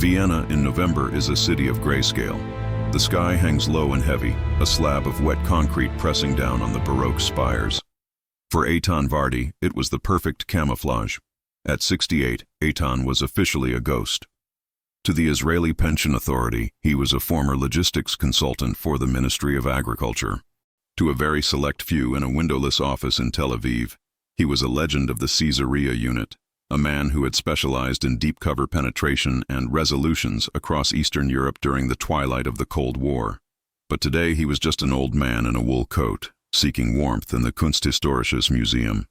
Vienna in November is a city of grayscale. The sky hangs low and heavy, a slab of wet concrete pressing down on the Baroque spires. For Eitan Vardi, it was the perfect camouflage. At 68, Eitan was officially a ghost. To the Israeli Pension Authority, he was a former logistics consultant for the Ministry of Agriculture. To a very select few in a windowless office in Tel Aviv, he was a legend of the Syria unit, a man who had specialized in deep cover penetration and resolutions across Eastern Europe during the twilight of the Cold War. But today he was just an old man in a wool coat, seeking warmth in the Kunsthistorisches Museum.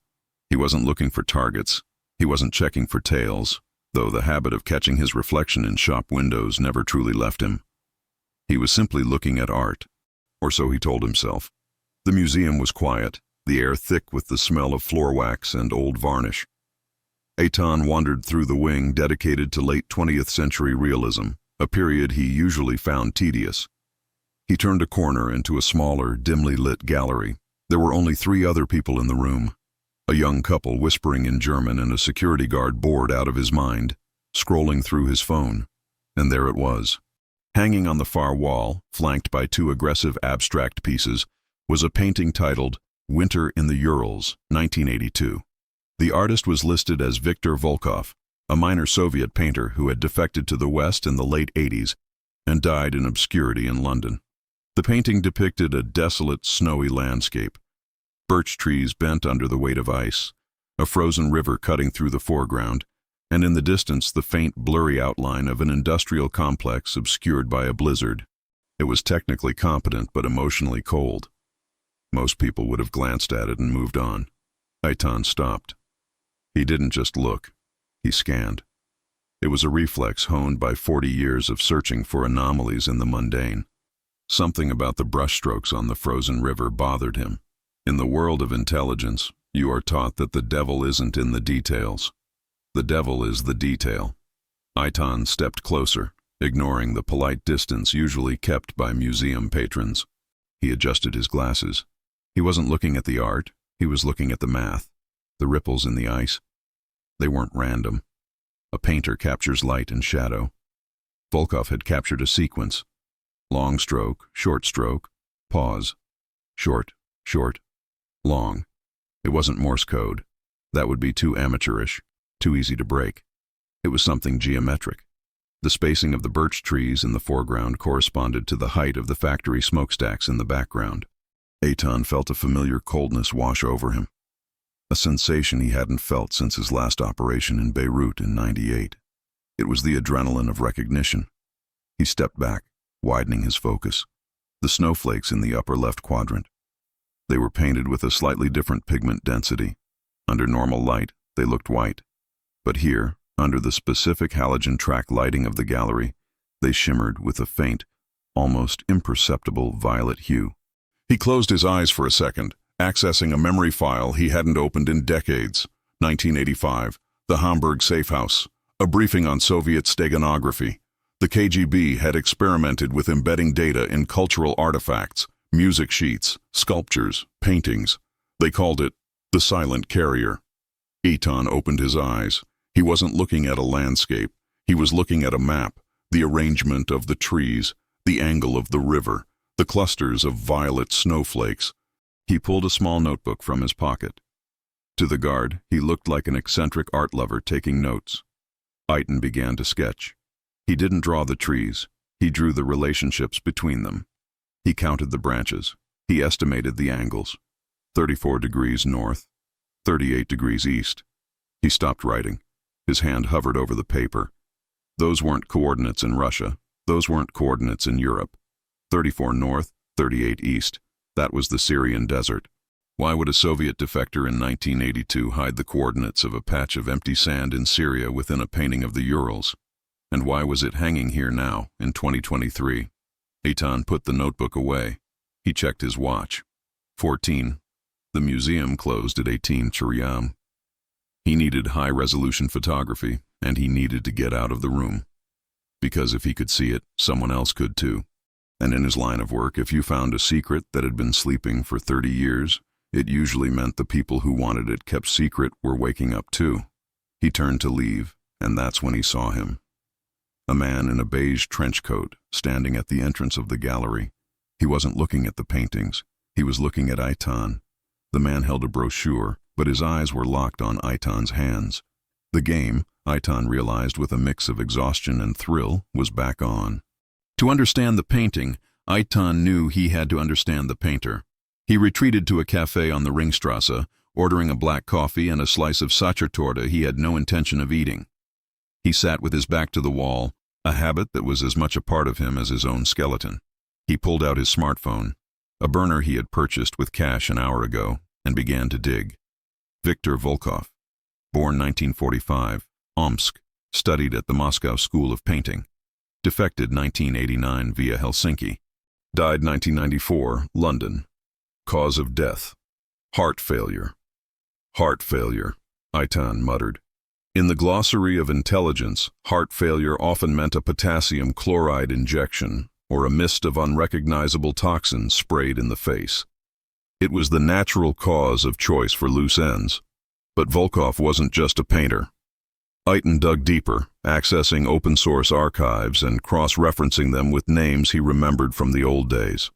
He wasn't looking for targets. He wasn't checking for tails, though the habit of catching his reflection in shop windows never truly left him. He was simply looking at art, or so he told himself. The museum was quiet, the air thick with the smell of floor wax and old varnish. Eitan wandered through the wing dedicated to late 20th century realism, a period he usually found tedious. He turned a corner into a smaller, dimly lit gallery. There were only 3 other people in the room. A young couple whispering in German and a security guard bored out of his mind, scrolling through his phone. And there it was. Hanging on the far wall, flanked by 2 aggressive abstract pieces, was a painting titled Winter in the Urals, 1982. The artist was listed as Viktor Volkov, a minor Soviet painter who had defected to the West in the late 80s and died in obscurity in London. The painting depicted a desolate, snowy landscape, birch trees bent under the weight of ice, a frozen river cutting through the foreground, and in the distance the faint, blurry outline of an industrial complex obscured by a blizzard. It was technically competent but emotionally cold. Most people would have glanced at it and moved on. Eitan stopped. He didn't just look, he scanned. It was a reflex honed by 40 years of searching for anomalies in the mundane. Something about the brushstrokes on the frozen river bothered him. In the world of intelligence, you are taught that the devil isn't in the details. The devil is the detail. Eitan stepped closer, ignoring the polite distance usually kept by museum patrons. He adjusted his glasses. He wasn't looking at the art, he was looking at the math. The ripples in the ice. They weren't random. A painter captures light and shadow. Volkov had captured a sequence. Long stroke, pause, short, long. It wasn't Morse code. That would be too amateurish, too easy to break. It was something geometric. The spacing of the birch trees in the foreground corresponded to the height of the factory smokestacks in the background. Eitan felt a familiar coldness wash over him. A sensation he hadn't felt since his last operation in Beirut in '98. It was the adrenaline of recognition. He stepped back, widening his focus. The snowflakes in the upper left quadrant. They were painted with a slightly different pigment density. Under normal light, they looked white. But here, under the specific halogen track lighting of the gallery, they shimmered with a faint, almost imperceptible violet hue. He closed his eyes for a second, accessing a memory file he hadn't opened in decades. 1985, the Hamburg safe house, a briefing on Soviet steganography. The KGB had experimented with embedding data in cultural artifacts, music sheets, sculptures, paintings. They called it the silent carrier. Eitan opened his eyes. He wasn't looking at a landscape. He was looking at a map, the arrangement of the trees, the angle of the river, the clusters of violet snowflakes. He pulled a small notebook from his pocket. To the guard, he looked like an eccentric art lover taking notes. Eitan began to sketch. He didn't draw the trees. He drew the relationships between them. He counted the branches. He estimated the angles. 34 degrees north, 38 degrees east. He stopped writing. His hand hovered over the paper. Those weren't coordinates in Russia. Those weren't coordinates in Europe. 34 north, 38 east. That was the Syrian desert. Why would a Soviet defector in 1982 hide the coordinates of a patch of empty sand in Syria within a painting of the Urals? And why was it hanging here now, in 2023? Eitan put the notebook away. He checked his watch. 14. The museum closed at 18 Chiriam. He needed high-resolution photography, and he needed to get out of the room. Because if he could see it, someone else could too. And in his line of work, if you found a secret that had been sleeping for 30 years, it usually meant the people who wanted it kept secret were waking up too. He turned to leave, and that's when he saw him. a man in a beige trench coat, standing at the entrance of the gallery. He wasn't looking at the paintings. He was looking at Eitan. The man held a brochure, but his eyes were locked on Eitan's hands. The game, Eitan realized with a mix of exhaustion and thrill, was back on. To understand the painting, Eitan knew he had to understand the painter. He retreated to a cafe on the Ringstrasse, ordering a black coffee and a slice of Sachertorte he had no intention of eating. He sat with his back to the wall, a habit that was as much a part of him as his own skeleton. He pulled out his smartphone, a burner he had purchased with cash an hour ago, and began to dig. Viktor Volkov, born 1945, Omsk, studied at the Moscow School of Painting. Defected 1989 via Helsinki. Died 1994, London. Cause of death: heart failure. Heart failure, Eitan muttered. In the glossary of intelligence, heart failure often meant a potassium chloride injection or a mist of unrecognizable toxins sprayed in the face. It was the natural cause of choice for loose ends. But Volkov wasn't just a painter. Eitan dug deeper, accessing open-source archives and cross-referencing them with names he remembered from the old days.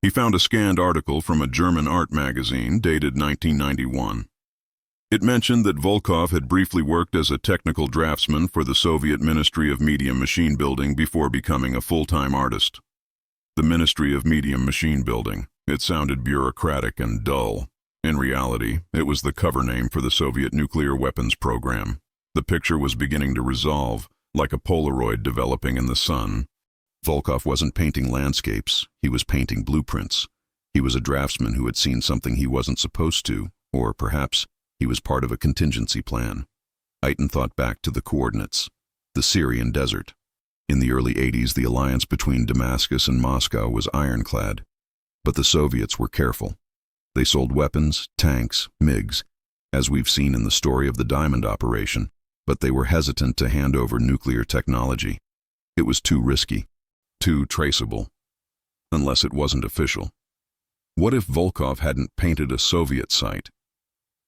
He found a scanned article from a German art magazine dated 1991. It mentioned that Volkov had briefly worked as a technical draftsman for the Soviet Ministry of Medium Machine Building before becoming a full-time artist. The Ministry of Medium Machine Building. It sounded bureaucratic and dull. In reality, it was the cover name for the Soviet nuclear weapons program. The picture was beginning to resolve, like a Polaroid developing in the sun. Volkov wasn't painting landscapes, he was painting blueprints. He was a draftsman who had seen something he wasn't supposed to, or perhaps he was part of a contingency plan. Eitan thought back to the coordinates: the Syrian desert. In the early 80s, the alliance between Damascus and Moscow was ironclad. But the Soviets were careful. They sold weapons, tanks, MiGs, as we've seen in the story of the Diamond Operation, but they were hesitant to hand over nuclear technology. It was too risky, too traceable, unless it wasn't official. What if Volkov hadn't painted a Soviet site?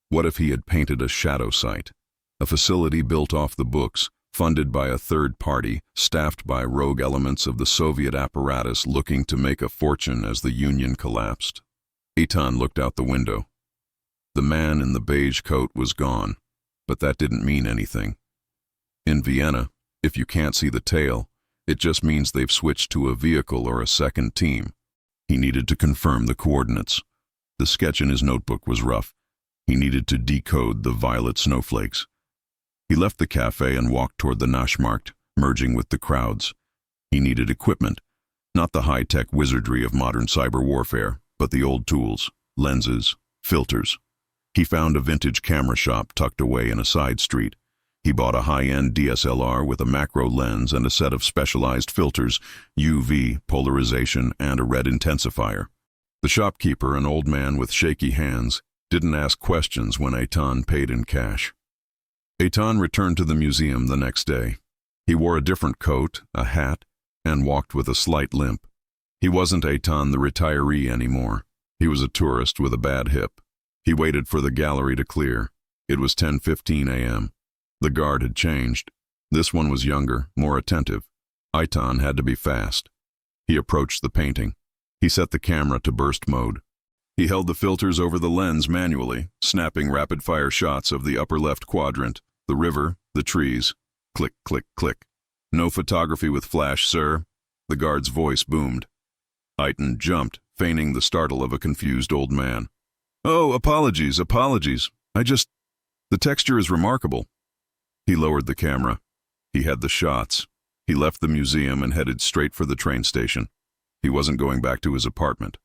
What if he had painted a shadow site, a facility built off the books, funded by a third party, staffed by rogue elements of the Soviet apparatus looking to make a fortune as the Union collapsed? Eitan looked out the window. The man in the beige coat was gone, but that didn't mean anything. In Vienna, if you can't see the tail, it just means they've switched to a vehicle or a second team. He needed to confirm the coordinates. The sketch in his notebook was rough. He needed to decode the violet snowflakes. He left the cafe and walked toward the Naschmarkt, merging with the crowds. He needed equipment, not the high-tech wizardry of modern cyber warfare, but the old tools: lenses, filters. He found a vintage camera shop tucked away in a side street. He bought a high-end DSLR with a macro lens and a set of specialized filters, UV, polarization, and a red intensifier. The shopkeeper, an old man with shaky hands, didn't ask questions when Eitan paid in cash. Eitan returned to the museum the next day. He wore a different coat, a hat, and walked with a slight limp. He wasn't Eitan the retiree anymore. He was a tourist with a bad hip. He waited for the gallery to clear. It was 10:15 a.m. The guard had changed. This one was younger, more attentive. Eitan had to be fast. He approached the painting. He set the camera to burst mode. He held the filters over the lens manually, snapping rapid-fire shots of the upper left quadrant, the river, the trees. Click, click, click. "No photography with flash, sir," the guard's voice boomed. Eitan jumped, feigning the startle of a confused old man. "Oh, apologies. The texture is remarkable." He lowered the camera. He had the shots. He left the museum and headed straight for the train station. He wasn't going back to his apartment.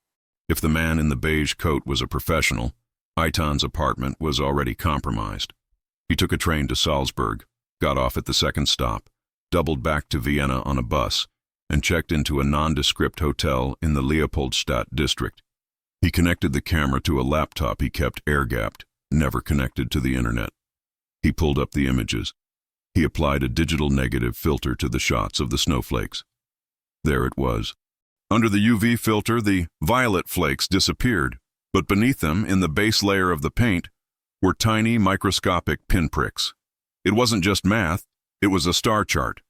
If the man in the beige coat was a professional, Eitan's apartment was already compromised. He took a train to Salzburg, got off at the second stop, doubled back to Vienna on a bus, and checked into a nondescript hotel in the Leopoldstadt district. He connected the camera to a laptop he kept air-gapped, never connected to the internet. He pulled up the images. He applied a digital negative filter to the shots of the snowflakes. There it was. Under the UV filter, the violet flakes disappeared, but beneath them, in the base layer of the paint, were tiny microscopic pinpricks. It wasn't just math, it was a star chart.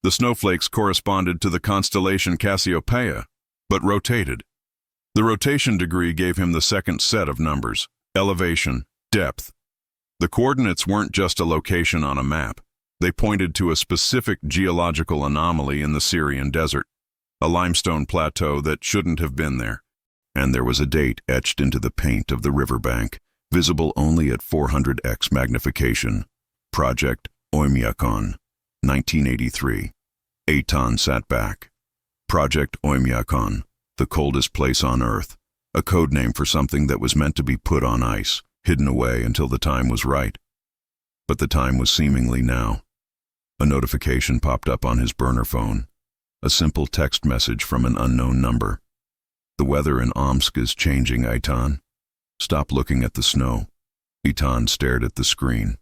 The snowflakes corresponded to the constellation Cassiopeia, but rotated. The rotation degree gave him the second set of numbers: elevation, depth. The coordinates weren't just a location on a map. They pointed to a specific geological anomaly in the Syrian desert, a limestone plateau that shouldn't have been there. And there was a date etched into the paint of the riverbank, visible only at 400x magnification. Project Oymyakon, 1983. Eitan sat back. Project Oymyakon, the coldest place on Earth, a code name for something that was meant to be put on ice, hidden away until the time was right. But the time was seemingly now. A notification popped up on his burner phone, a simple text message from an unknown number. The weather in Omsk is changing, Eitan. Stop looking at the snow. Eitan stared at the screen.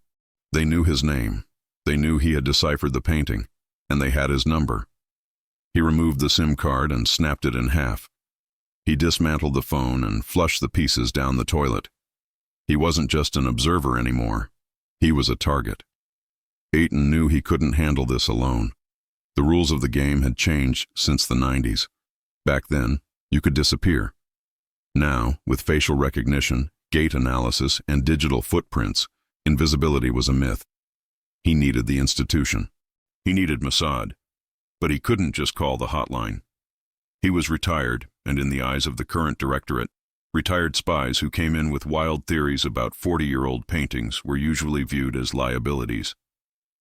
They knew his name. They knew he had deciphered the painting, and they had his number. He removed the SIM card and snapped it in half. He dismantled the phone and flushed the pieces down the toilet. He wasn't just an observer anymore. He was a target. Eitan knew he couldn't handle this alone. The rules of the game had changed since the 90s. Back then, you could disappear. Now, with facial recognition, gait analysis, and digital footprints, invisibility was a myth. He needed the institution. He needed Mossad. But he couldn't just call the hotline. He was retired, and in the eyes of the current directorate, retired spies who came in with wild theories about 40-year-old paintings were usually viewed as liabilities.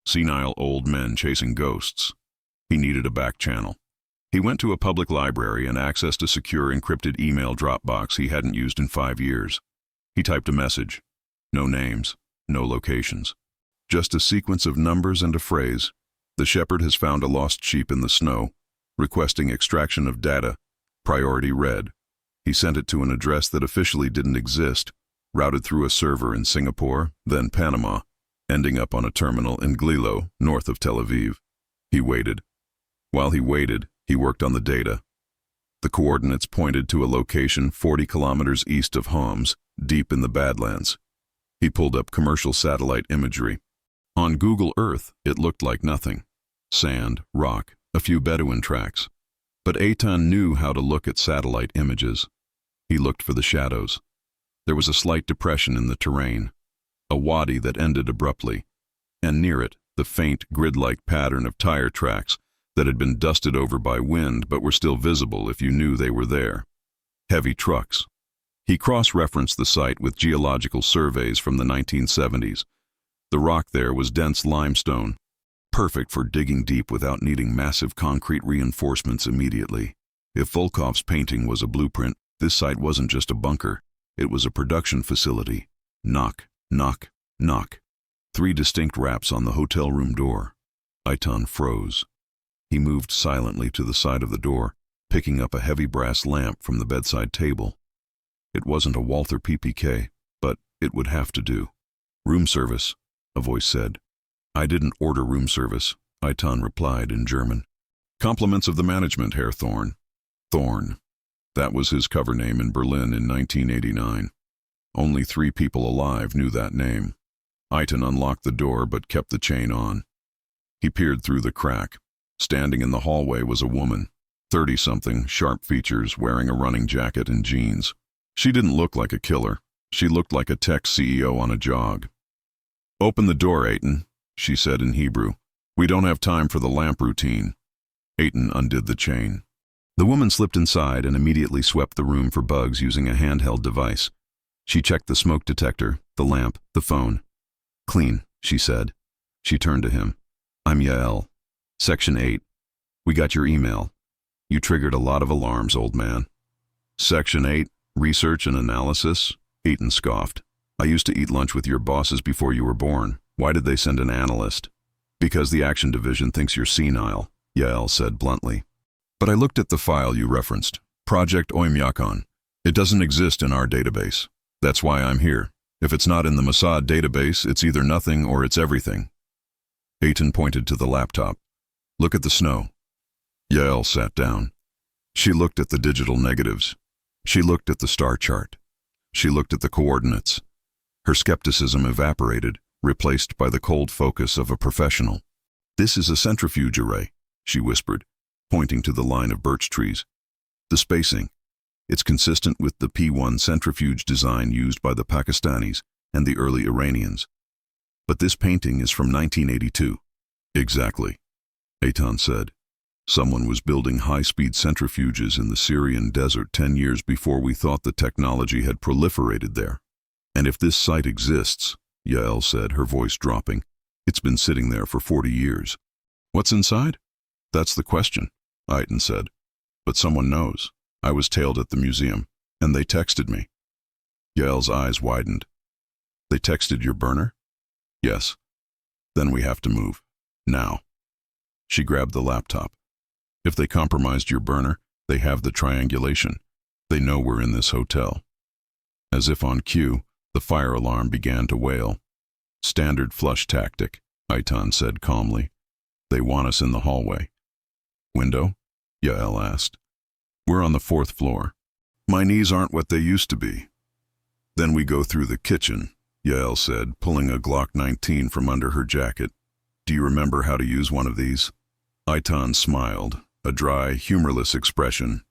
Senile old men chasing ghosts. He needed a back channel. He went to a public library and accessed a secure encrypted email drop box he hadn't used in 5 years. He typed a message. No names, no locations. Just a sequence of numbers and a phrase. The shepherd has found a lost sheep in the snow, requesting extraction of data. Priority red. He sent it to an address that officially didn't exist, routed through a server in Singapore, then Panama, ending up on a terminal in Glilo, north of Tel Aviv. He waited. While he waited, he worked on the data. The coordinates pointed to a location 40 kilometers east of Homs, deep in the Badlands. He pulled up commercial satellite imagery. On Google Earth, it looked like nothing. Sand, rock, a few Bedouin tracks. But Eitan knew how to look at satellite images. He looked for the shadows. There was a slight depression in the terrain, a wadi that ended abruptly, and near it, the faint grid-like pattern of tire tracks that had been dusted over by wind but were still visible if you knew they were there. Heavy trucks. He cross-referenced the site with geological surveys from the 1970s. The rock there was dense limestone, perfect for digging deep without needing massive concrete reinforcements immediately. If Volkov's painting was a blueprint, this site wasn't just a bunker. It was a production facility. Knock, knock, knock. 3 distinct raps on the hotel room door. Eitan froze. He moved silently to the side of the door, picking up a heavy brass lamp from the bedside table. It wasn't a Walther PPK, but it would have to do. Room service, a voice said. I didn't order room service, Eitan replied in German. Compliments of the management, Herr Thorn. Thorn. That was his cover name in Berlin in 1989. Only 3 people alive knew that name. Eitan unlocked the door but kept the chain on. He peered through the crack. Standing in the hallway was a woman, 30-something, sharp features, wearing a running jacket and jeans. She didn't look like a killer. She looked like a tech CEO on a jog. Open the door, Eitan, she said in Hebrew. We don't have time for the lamp routine. Eitan undid the chain. The woman slipped inside and immediately swept the room for bugs using a handheld device. She checked the smoke detector, the lamp, the phone. Clean, she said. She turned to him. I'm Yael. Section 8. We got your email. You triggered a lot of alarms, old man. Section 8. Research and analysis? Eitan scoffed. I used to eat lunch with your bosses before you were born. Why did they send an analyst? Because the action division thinks you're senile, Yael said bluntly. But I looked at the file you referenced. Project Oymyakon. It doesn't exist in our database. That's why I'm here. If it's not in the Mossad database, it's either nothing or it's everything. Eitan pointed to the laptop. Look at the snow. Yael sat down. She looked at the digital negatives. She looked at the star chart. She looked at the coordinates. Her skepticism evaporated, replaced by the cold focus of a professional. This is a centrifuge array. she whispered, pointing to the line of birch trees. The spacing. It's consistent with the P1 centrifuge design used by the Pakistanis and the early Iranians. But this painting is from 1982. Exactly, Eitan said. Someone was building high-speed centrifuges in the Syrian desert 10 years before we thought the technology had proliferated there. And if this site exists, Yael said, her voice dropping, it's been sitting there for 40 years. What's inside? That's the question, Eitan said. But someone knows. I was tailed at the museum, and they texted me. Yael's eyes widened. They texted your burner? Yes. Then we have to move. Now. She grabbed the laptop. If they compromised your burner, they have the triangulation. They know we're in this hotel. As if on cue, the fire alarm began to wail. Standard flush tactic, Eitan said calmly. They want us in the hallway. Window? Yael asked. We're on the 4th floor. My knees aren't what they used to be. Then we go through the kitchen, Yael said, pulling a Glock 19 from under her jacket. Do you remember how to use one of these? Eitan smiled, a dry, humorless expression.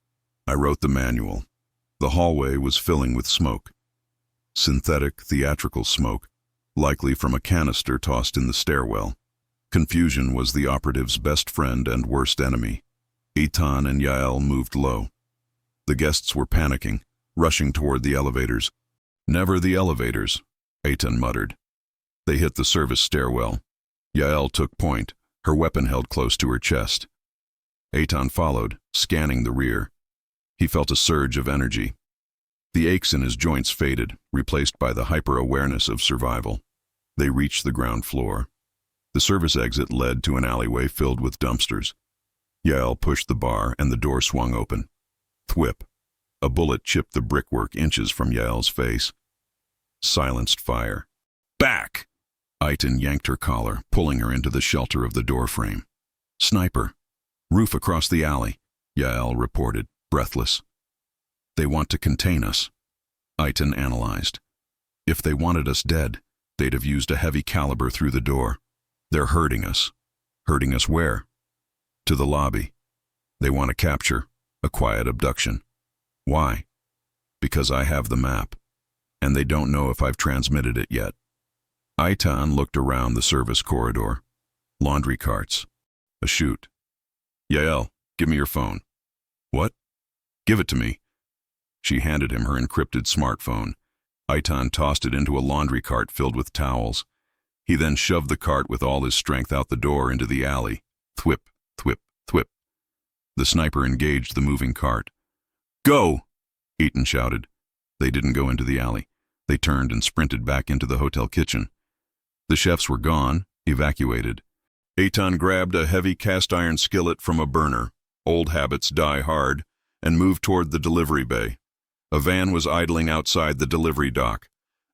I wrote the manual. The hallway was filling with smoke. Synthetic, theatrical smoke, likely from a canister tossed in the stairwell. Confusion was the operative's best friend and worst enemy. Eitan and Yael moved low. The guests were panicking, rushing toward the elevators. Never the elevators, Eitan muttered. They hit the service stairwell. Yael took point, her weapon held close to her chest. Eitan followed, scanning the rear. He felt a surge of energy. The aches in his joints faded, replaced by the hyper-awareness of survival. They reached the ground floor. The service exit led to an alleyway filled with dumpsters. Yael pushed the bar and the door swung open. Thwip. A bullet chipped the brickwork inches from Yael's face. Silenced fire. Back! Eitan yanked her collar, pulling her into the shelter of the doorframe. Sniper. Roof across the alley, Yael reported, breathless. They want to contain us, Eitan analyzed. If they wanted us dead, they'd have used a heavy caliber through the door. They're hurting us. Hurting us where? To the lobby. They want to capture, a quiet abduction. Why? Because I have the map, and they don't know if I've transmitted it yet. Eitan looked around the service corridor. Laundry carts. A chute. Yael, give me your phone. What? Give it to me. She handed him her encrypted smartphone. Eitan tossed it into a laundry cart filled with towels. He then shoved the cart with all his strength out the door into the alley. Thwip, thwip, thwip. The sniper engaged the moving cart. Go! Eitan shouted. They didn't go into the alley. They turned and sprinted back into the hotel kitchen. The chefs were gone, evacuated. Eitan grabbed a heavy cast-iron skillet from a burner, old habits die hard, and moved toward the delivery bay. A van was idling outside the delivery dock.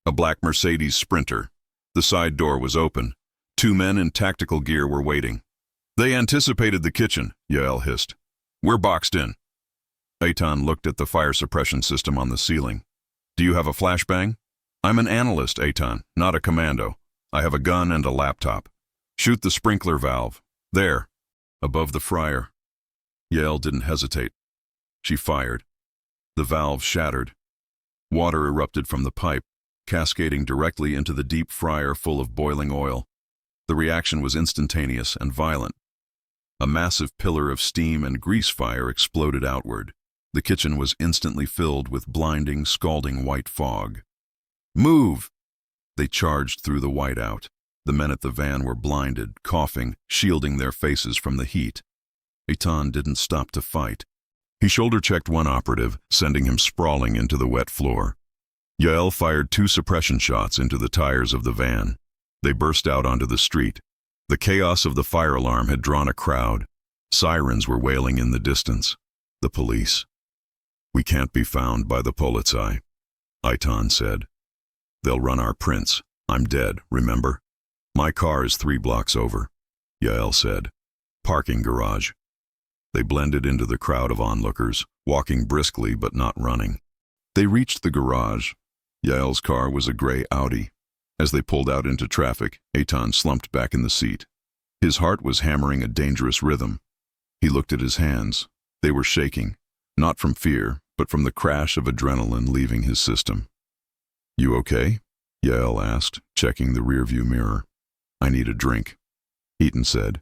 A black Mercedes Sprinter. The side door was open. 2 men in tactical gear were waiting. They anticipated the kitchen, Yael hissed. We're boxed in. Eitan looked at the fire suppression system on the ceiling. Do you have a flashbang? I'm an analyst, Eitan, not a commando. I have a gun and a laptop. Shoot the sprinkler valve. There, above the fryer. Yael didn't hesitate. She fired. The valve shattered. Water erupted from the pipe, cascading directly into the deep fryer full of boiling oil. The reaction was instantaneous and violent. A massive pillar of steam and grease fire exploded outward. The kitchen was instantly filled with blinding, scalding white fog. Move! They charged through the whiteout. The men at the van were blinded, coughing, shielding their faces from the heat. Eitan didn't stop to fight. He shoulder-checked one operative, sending him sprawling into the wet floor. Yael fired 2 suppression shots into the tires of the van. They burst out onto the street. The chaos of the fire alarm had drawn a crowd. Sirens were wailing in the distance. The police. We can't be found by the Polizei, Eitan said. They'll run our prints. I'm dead, remember? My car is 3 blocks over, Yael said. Parking garage. They blended into the crowd of onlookers, walking briskly but not running. They reached the garage. Yael's car was a gray Audi. As they pulled out into traffic, Eitan slumped back in the seat. His heart was hammering a dangerous rhythm. He looked at his hands. They were shaking, not from fear, but from the crash of adrenaline leaving his system. "You okay?" Yael asked, checking the rearview mirror. "I need a drink," Eaton said.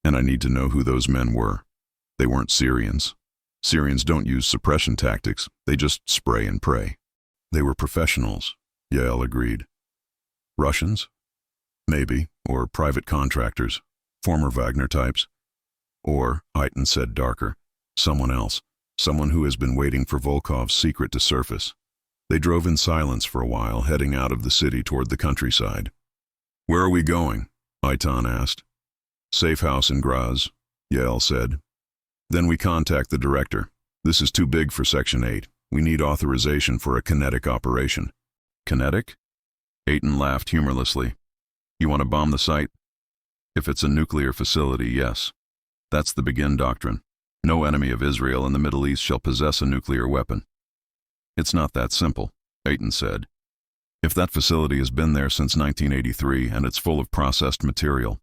"And I need to know who those men were. They weren't Syrians. Syrians don't use suppression tactics, they just spray and pray." "They were professionals," Yael agreed. "Russians? Maybe, or private contractors, former Wagner types. Or," Eaton said darker, "someone else, someone who has been waiting for Volkov's secret to surface." They drove in silence for a while, heading out of the city toward the countryside. "Where are we going?" Eitan asked. "Safe house in Graz," Yael said. "Then we contact the director. This is too big for Section 8. We need authorization for a kinetic operation." "Kinetic?" Eitan laughed humorlessly. "You want to bomb the site?" "If it's a nuclear facility, yes. That's the Begin doctrine. No enemy of Israel in the Middle East shall possess a nuclear weapon." "It's not that simple," Eitan said. "If that facility has been there since 1983 and it's full of processed material,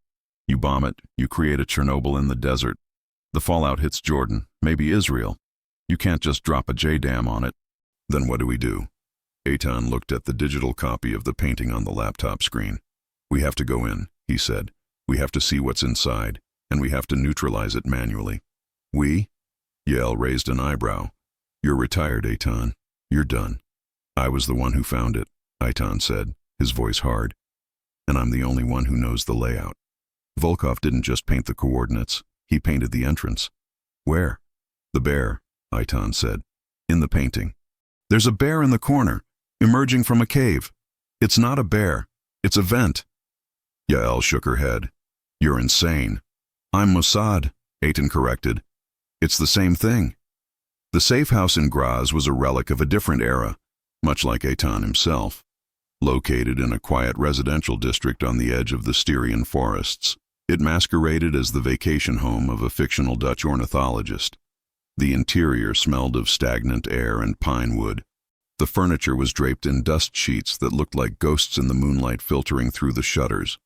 you bomb it, you create a Chernobyl in the desert. The fallout hits Jordan, maybe Israel. You can't just drop a JDAM on it." "Then what do we do?" Eitan looked at the digital copy of the painting on the laptop screen. "We have to go in," he said. "We have to see what's inside, and we have to neutralize it manually." "We?" Yael raised an eyebrow. "You're retired, Eitan. You're done." "I was the one who found it," Eitan said, his voice hard. "And I'm the only one who knows the layout. Volkov didn't just paint the coordinates, he painted the entrance." "Where?" "The bear," Eitan said. "In the painting. There's a bear in the corner, emerging from a cave. It's not a bear, it's a vent." Yael shook her head. "You're insane." "I'm Mossad," Eitan corrected. "It's the same thing." The safe house in Graz was a relic of a different era, much like Eitan himself. Located in a quiet residential district on the edge of the Styrian forests, it masqueraded as the vacation home of a fictional Dutch ornithologist. The interior smelled of stagnant air and pine wood. The furniture was draped in dust sheets that looked like ghosts in the moonlight filtering through the shutters.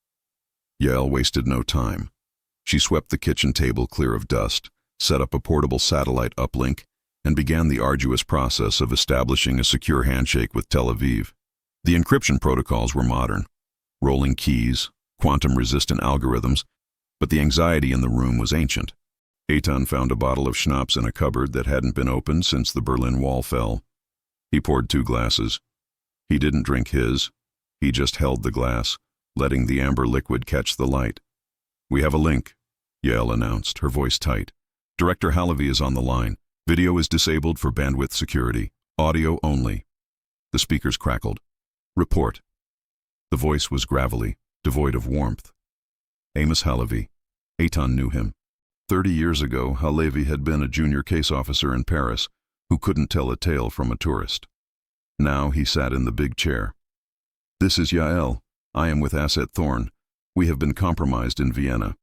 Yael wasted no time. She swept the kitchen table clear of dust, set up a portable satellite uplink, and began the arduous process of establishing a secure handshake with Tel Aviv. The encryption protocols were modern, rolling keys, quantum-resistant algorithms, but the anxiety in the room was ancient. Eitan found a bottle of schnapps in a cupboard that hadn't been opened since the Berlin Wall fell. He poured 2 glasses. He didn't drink his. He just held the glass, letting the amber liquid catch the light. "We have a link," Yael announced, her voice tight. "Director Halavi is on the line. Video is disabled for bandwidth security. Audio only." The speakers crackled. "Report." The voice was gravelly, devoid of warmth. Amos Halavi. Eitan knew him. 30 years ago, Halavi had been a junior case officer in Paris who couldn't tell a tale from a tourist. Now he sat in the big chair. "This is Yael. I am with Asset Thorn. We have been compromised in Vienna.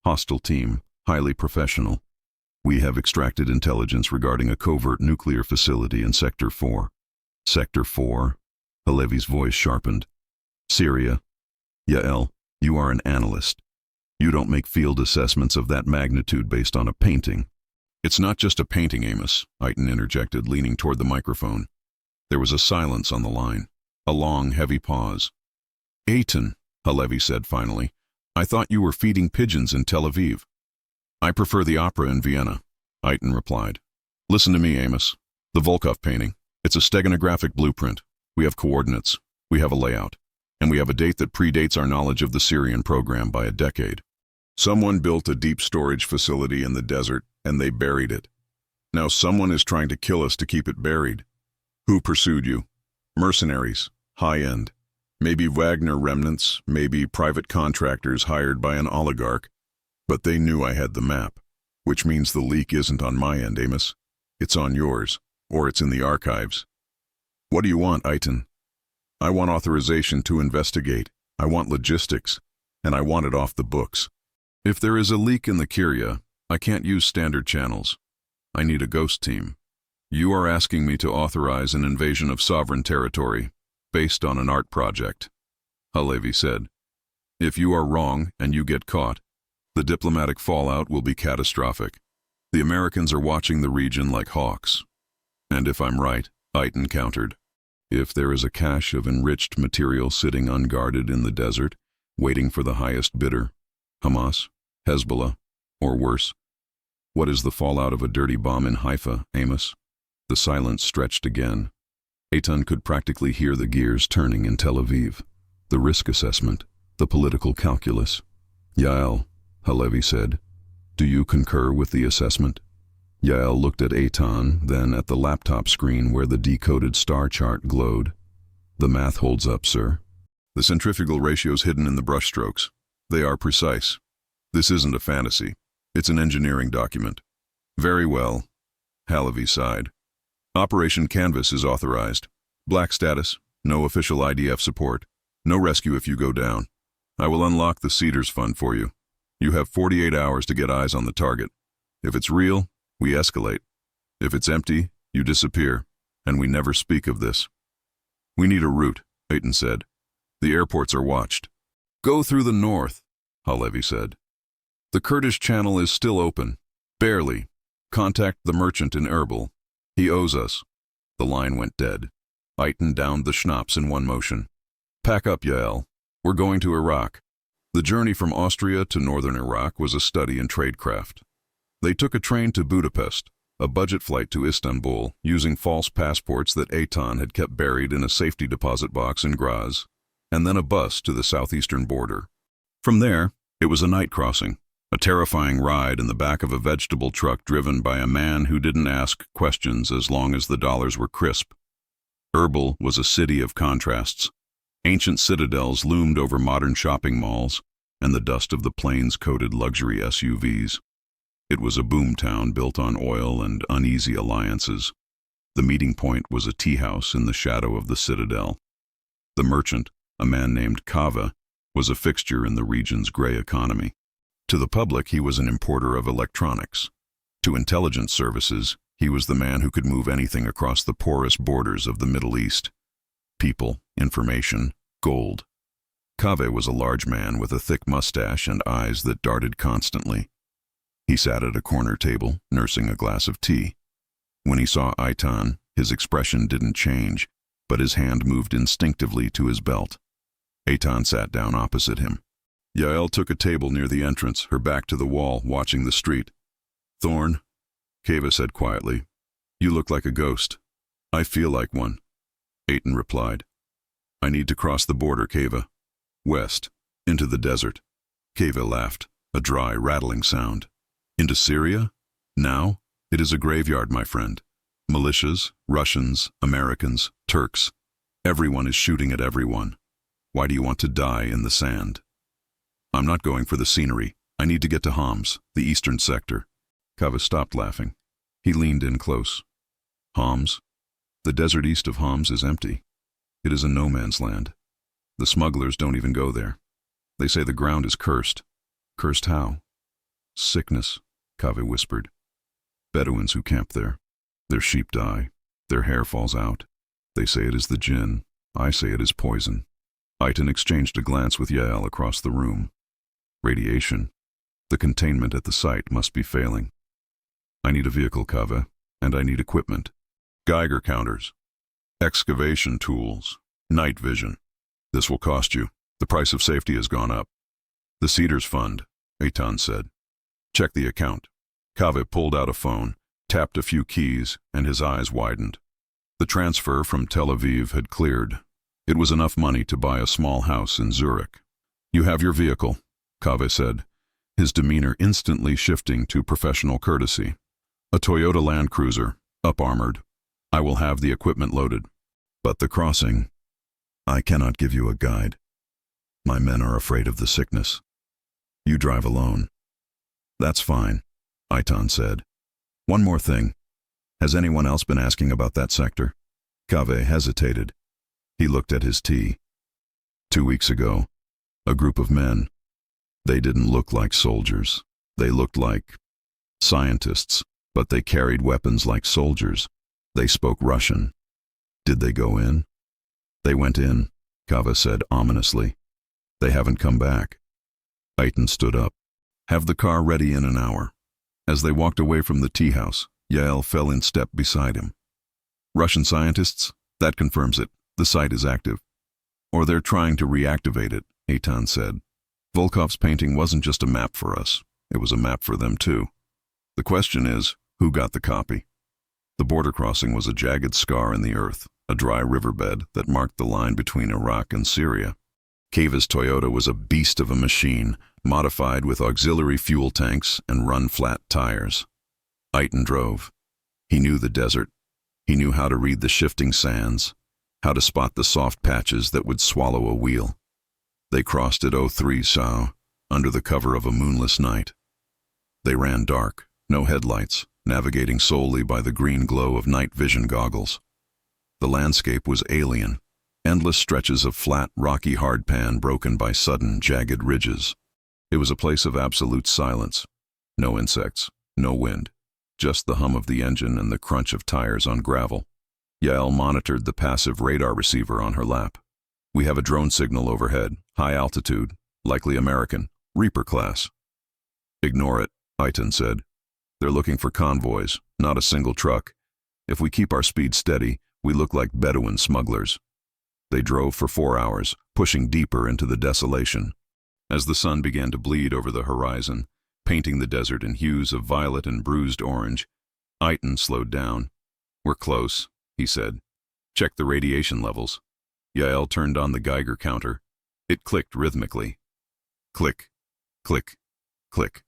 Hostile team, highly professional. We have extracted intelligence regarding a covert nuclear facility in Sector 4. "Sector 4? Halevi's voice sharpened. "Syria. Yael, you are an analyst. You don't make field assessments of that magnitude based on a painting." "It's not just a painting, Amos," Eitan interjected, leaning toward the microphone. There was a silence on the line, a long, heavy pause. "Eitan," Halevi said finally, "I thought you were feeding pigeons in Tel Aviv." "I prefer the opera in Vienna," Eitan replied. "Listen to me, Amos. The Volkov painting, it's a steganographic blueprint. We have coordinates, we have a layout, and we have a date that predates our knowledge of the Syrian program by a decade. Someone built a deep storage facility in the desert, and they buried it. Now someone is trying to kill us to keep it buried. Who pursued you? Mercenaries, high-end. Maybe Wagner remnants, maybe private contractors hired by an oligarch. But they knew I had the map, which means the leak isn't on my end, Amos. It's on yours, or it's in the archives. What do you want, Eitan?" "I want authorization to investigate. I want logistics, and I want it off the books. If there is a leak in the Syria, I can't use standard channels. I need a ghost team. You are asking me to authorize an invasion of sovereign territory, based on an art project," Halevi said. "If you are wrong and you get caught, the diplomatic fallout will be catastrophic. The Americans are watching the region like hawks. And if I'm right, Eitan countered, if there is a cache of enriched material sitting unguarded in the desert, waiting for the highest bidder, Hamas, Hezbollah, or worse, what is the fallout of a dirty bomb in Haifa, Amos? The silence stretched again. Eitan could practically hear the gears turning in Tel Aviv. The risk assessment, the political calculus. Yael, Halevi said, do you concur with the assessment? Yael looked at Eitan, then at the laptop screen where the decoded star chart glowed. The math holds up, sir. The centrifugal ratio's hidden in the brushstrokes. They are precise. This isn't a fantasy. It's an engineering document. Very well. Halevi sighed. Operation Canvas is authorized. Black status, no official IDF support, no rescue if you go down. I will unlock the Cedars Fund for you. You have 48 hours to get eyes on the target. If it's real, we escalate. If it's empty, you disappear, and we never speak of this. We need a route, Eitan said. The airports are watched. Go through the north, Halevi said. The Kurdish channel is still open. Barely. Contact the merchant in Erbil. He owes us. The line went dead. Eitan downed the schnapps in one motion. Pack up, Yael. We're going to Iraq. The journey from Austria to northern Iraq was a study in tradecraft. They took a train to Budapest, a budget flight to Istanbul, using false passports that Eitan had kept buried in a safety deposit box in Graz, and then a bus to the southeastern border. From there, it was a night crossing, a terrifying ride in the back of a vegetable truck driven by a man who didn't ask questions as long as the dollars were crisp. Erbil was a city of contrasts. Ancient citadels loomed over modern shopping malls, and the dust of the plains-coated luxury SUVs. It was a boomtown built on oil and uneasy alliances. The meeting point was a tea house in the shadow of the citadel. The merchant, a man named Kava, was a fixture in the region's gray economy. To the public, he was an importer of electronics. To intelligence services, he was the man who could move anything across the porous borders of the Middle East. People, information, gold. Kave was a large man with a thick mustache and eyes that darted constantly. He sat at a corner table, nursing a glass of tea. When he saw Eitan, his expression didn't change, but his hand moved instinctively to his belt. Eitan sat down opposite him. Yael took a table near the entrance, her back to the wall, watching the street. Thorn, Kava said quietly, you look like a ghost. I feel like one. Eitan replied. I need to cross the border, Kava. West, into the desert. Kava laughed, a dry, rattling sound. Into Syria? Now? It is a graveyard, my friend. Militias, Russians, Americans, Turks. Everyone is shooting at everyone. Why do you want to die in the sand? I'm not going for the scenery. I need to get to Homs, the eastern sector. Kava stopped laughing. He leaned in close. Homs? The desert east of Homs is empty. It is a no-man's land. The smugglers don't even go there. They say the ground is cursed. Cursed how? Sickness, Kave whispered. Bedouins who camp there. Their sheep die. Their hair falls out. They say it is the jinn. I say it is poison. Eitan exchanged a glance with Yael across the room. Radiation. The containment at the site must be failing. I need a vehicle, Kave, and I need equipment. Geiger counters. Excavation tools. Night vision. This will cost you. The price of safety has gone up. The Cedars Fund, Eitan said. Check the account. Kave pulled out a phone, tapped a few keys, and his eyes widened. The transfer from Tel Aviv had cleared. It was enough money to buy a small house in Zurich. You have your vehicle, Kave said, his demeanor instantly shifting to professional courtesy. A Toyota Land Cruiser, up-armored. I will have the equipment loaded. But the crossing, I cannot give you a guide. My men are afraid of the sickness. You drive alone. That's fine, Eitan said. One more thing. Has anyone else been asking about that sector? Kave hesitated. He looked at his tea. 2 weeks ago, a group of men. They didn't look like soldiers. They looked like scientists, but they carried weapons like soldiers. They spoke Russian. Did they go in? They went in, Kave said ominously. They haven't come back. Eitan stood up. Have the car ready in an hour. As they walked away from the tea house, Yael fell in step beside him. Russian scientists? That confirms it. The site is active. Or they're trying to reactivate it, Eitan said. Volkov's painting wasn't just a map for us. It was a map for them too. The question is, who got the copy? The border crossing was a jagged scar in the earth, a dry riverbed that marked the line between Iraq and Syria. Kava's Toyota was a beast of a machine, modified with auxiliary fuel tanks and run-flat tires. Eitan drove. He knew the desert. He knew how to read the shifting sands, how to spot the soft patches that would swallow a wheel. They crossed at 03 Sao, under the cover of a moonless night. They ran dark, no headlights, navigating solely by the green glow of night vision goggles. The landscape was alien, endless stretches of flat, rocky hardpan broken by sudden, jagged ridges. It was a place of absolute silence. No insects, no wind, just the hum of the engine and the crunch of tires on gravel. Yael monitored the passive radar receiver on her lap. We have a drone signal overhead, high altitude, likely American, Reaper class. Ignore it, Eitan said. They're looking for convoys, not a single truck. If we keep our speed steady, we look like Bedouin smugglers. They drove for 4 hours, pushing deeper into the desolation. As the sun began to bleed over the horizon, painting the desert in hues of violet and bruised orange, Eitan slowed down. We're close, he said. Check the radiation levels. Yael turned on the Geiger counter. It clicked rhythmically. Click, click, click.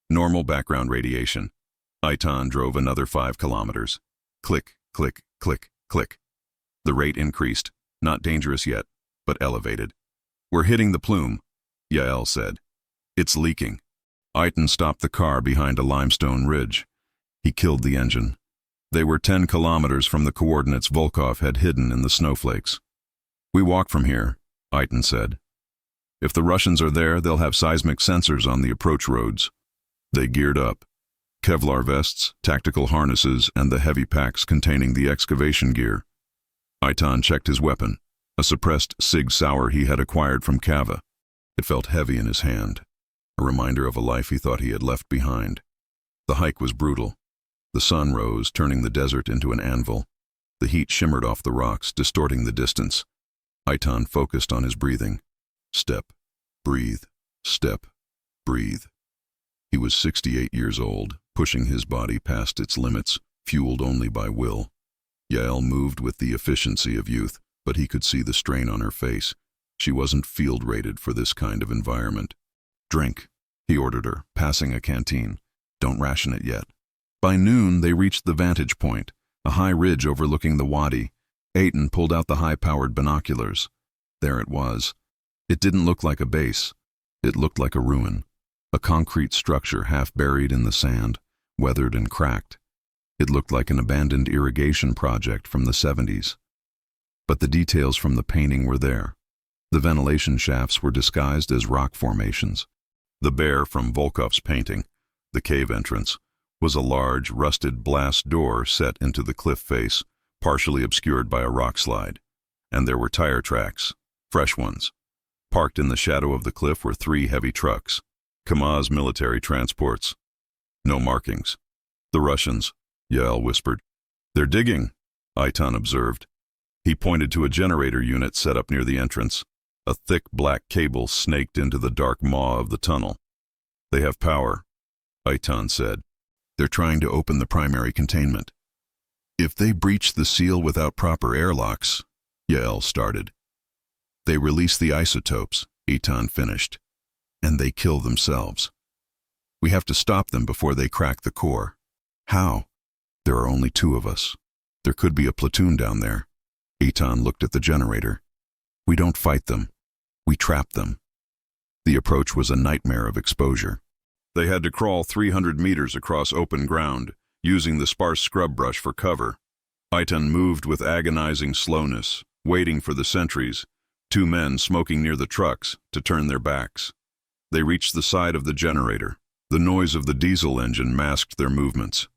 Normal background radiation. Eitan drove another 5 kilometers. Click, click, click, click. The rate increased, not dangerous yet, but elevated. We're hitting the plume, Yael said. It's leaking. Eitan stopped the car behind a limestone ridge. He killed the engine. They were 10 kilometers from the coordinates Volkov had hidden in the snowflakes. We walk from here, Eitan said. If the Russians are there, they'll have seismic sensors on the approach roads. They geared up. Kevlar vests, tactical harnesses, and the heavy packs containing the excavation gear. Eitan checked his weapon, a suppressed Sig Sauer he had acquired from Kava. It felt heavy in his hand, a reminder of a life he thought he had left behind. The hike was brutal. The sun rose, turning the desert into an anvil. The heat shimmered off the rocks, distorting the distance. Eitan focused on his breathing. Step, breathe, step, breathe. He was 68 years old, pushing his body past its limits, fueled only by will. Yael moved with the efficiency of youth, but he could see the strain on her face. She wasn't field-rated for this kind of environment. Drink, he ordered her, passing a canteen. Don't ration it yet. By noon, they reached the vantage point, a high ridge overlooking the wadi. Eitan pulled out the high-powered binoculars. There it was. It didn't look like a base. It looked like a ruin, a concrete structure half buried in the sand, weathered and cracked. It looked like an abandoned irrigation project from the 70s. But the details from the painting were there. The ventilation shafts were disguised as rock formations. The bear from Volkov's painting, the cave entrance, was a large, rusted blast door set into the cliff face, partially obscured by a rock slide. And there were tire tracks, fresh ones. Parked in the shadow of the cliff were 3 heavy trucks, Kamaz military transports. No markings. The Russians, Yael whispered. They're digging, Eitan observed. He pointed to a generator unit set up near the entrance. A thick black cable snaked into the dark maw of the tunnel. They have power, Eitan said. They're trying to open the primary containment. If they breach the seal without proper airlocks, Yael started. They release the isotopes, Eitan finished, and they kill themselves. We have to stop them before they crack the core. How? There are only 2 of us. There could be a platoon down there. Eitan looked at the generator. We don't fight them. We trap them. The approach was a nightmare of exposure. They had to crawl 300 meters across open ground, using the sparse scrub brush for cover. Eitan moved with agonizing slowness, waiting for the sentries, 2 men smoking near the trucks, to turn their backs. They reached the side of the generator. The noise of the diesel engine masked their movements.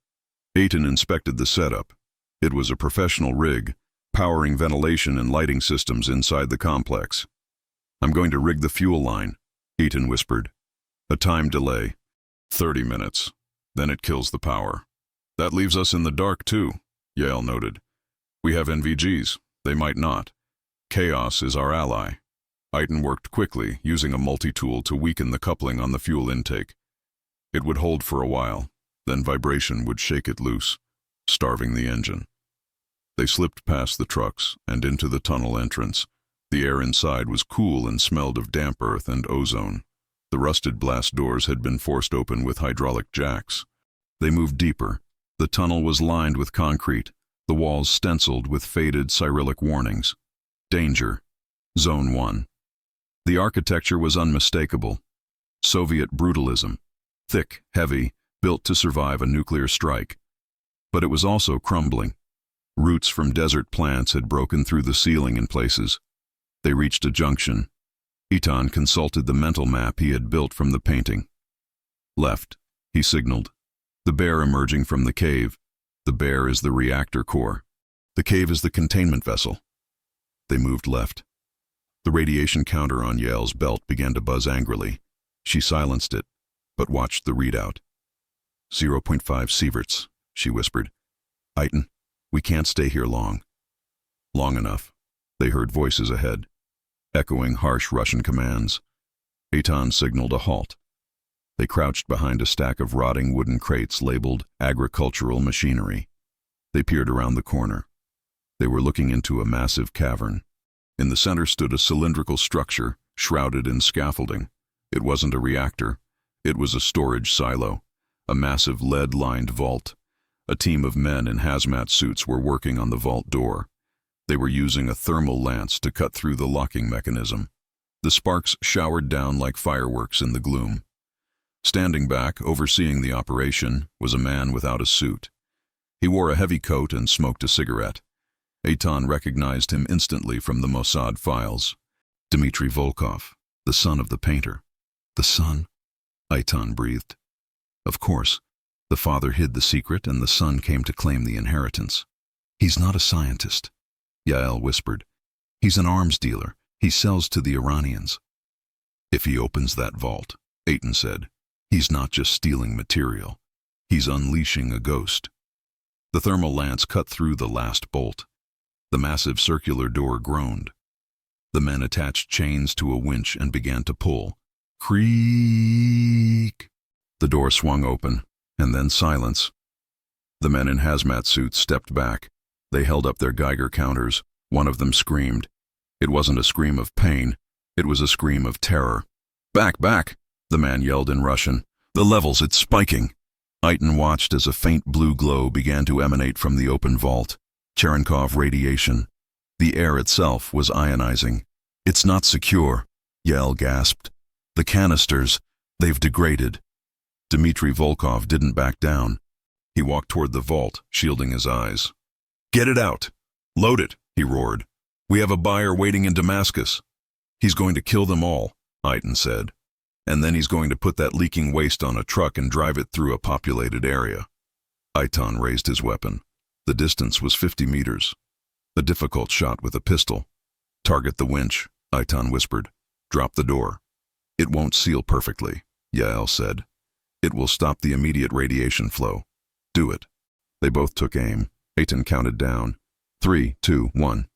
Eitan inspected the setup. It was a professional rig, powering ventilation and lighting systems inside the complex. I'm going to rig the fuel line, Eitan whispered. A time delay. 30 minutes. then it kills the power. That leaves us in the dark too, Yael noted. We have NVGs. They might not. Chaos is our ally. Eitan worked quickly, using a multi-tool to weaken the coupling on the fuel intake. It would hold for a while, then vibration would shake it loose, starving the engine. They slipped past the trucks and into the tunnel entrance. The air inside was cool and smelled of damp earth and ozone. The rusted blast doors had been forced open with hydraulic jacks. They moved deeper. The tunnel was lined with concrete, the walls stenciled with faded Cyrillic warnings. Danger. Zone 1. The architecture was unmistakable. Soviet brutalism. Thick, heavy, built to survive a nuclear strike. But it was also crumbling. Roots from desert plants had broken through the ceiling in places. They reached a junction. Eitan consulted the mental map he had built from the painting. Left, he signaled. The bear emerging from the cave. The bear is the reactor core. The cave is the containment vessel. They moved left. The radiation counter on Yael's belt began to buzz angrily. She silenced it, but watched the readout. 0.5 sieverts, she whispered. Eitan, we can't stay here long. Long enough. They heard voices ahead, echoing harsh Russian commands. Eitan signaled a halt. They crouched behind a stack of rotting wooden crates labeled agricultural machinery. They peered around the corner. They were looking into a massive cavern. In the center stood a cylindrical structure, shrouded in scaffolding. It wasn't a reactor. It was a storage silo, a massive lead-lined vault. A team of men in hazmat suits were working on the vault door. They were using a thermal lance to cut through the locking mechanism. The sparks showered down like fireworks in the gloom. Standing back, overseeing the operation, was a man without a suit. He wore a heavy coat and smoked a cigarette. Eitan recognized him instantly from the Mossad files. Dmitry Volkov, the son of the painter. The son? Eitan breathed. Of course. The father hid the secret and the son came to claim the inheritance. He's not a scientist, Yael whispered. He's an arms dealer. He sells to the Iranians. If he opens that vault, Eitan said, he's not just stealing material. He's unleashing a ghost. The thermal lance cut through the last bolt. The massive circular door groaned. The men attached chains to a winch and began to pull. Creak! The door swung open, and then silence. The men in hazmat suits stepped back. They held up their Geiger counters. One of them screamed. It wasn't a scream of pain. It was a scream of terror. Back, back! The man yelled in Russian. The levels, it's spiking! Eitan watched as a faint blue glow began to emanate from the open vault. Cherenkov radiation. The air itself was ionizing. It's not secure, Yael gasped. The canisters, they've degraded. Dmitry Volkov didn't back down. He walked toward the vault, shielding his eyes. Get it out! Load it, he roared. We have a buyer waiting in Damascus. He's going to kill them all, Eitan said. And then he's going to put that leaking waste on a truck and drive it through a populated area. Eitan raised his weapon. The distance was 50 meters. A difficult shot with a pistol. Target the winch, Eitan whispered. Drop the door. It won't seal perfectly, Yael said. It will stop the immediate radiation flow. Do it. They both took aim. Eitan counted down. 3, 2, 1.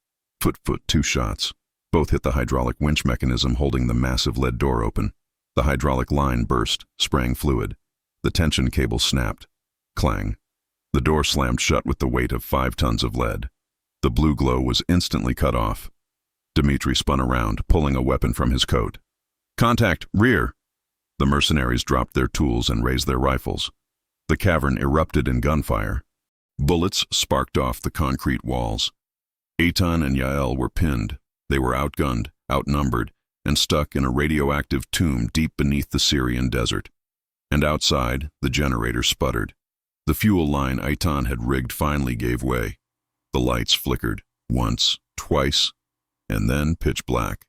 Foot, 2 shots. Both hit the hydraulic winch mechanism holding the massive lead door open. The hydraulic line burst, spraying fluid. The tension cable snapped. Clang. The door slammed shut with the weight of 5 tons of lead. The blue glow was instantly cut off. Dmitry spun around, pulling a weapon from his coat. Contact, rear! The mercenaries dropped their tools and raised their rifles. The cavern erupted in gunfire. Bullets sparked off the concrete walls. Eitan and Yael were pinned. They were outgunned, outnumbered, and stuck in a radioactive tomb deep beneath the Syrian desert. And outside, the generator sputtered. The fuel line Eitan had rigged finally gave way. The lights flickered, once, twice, and then pitch black.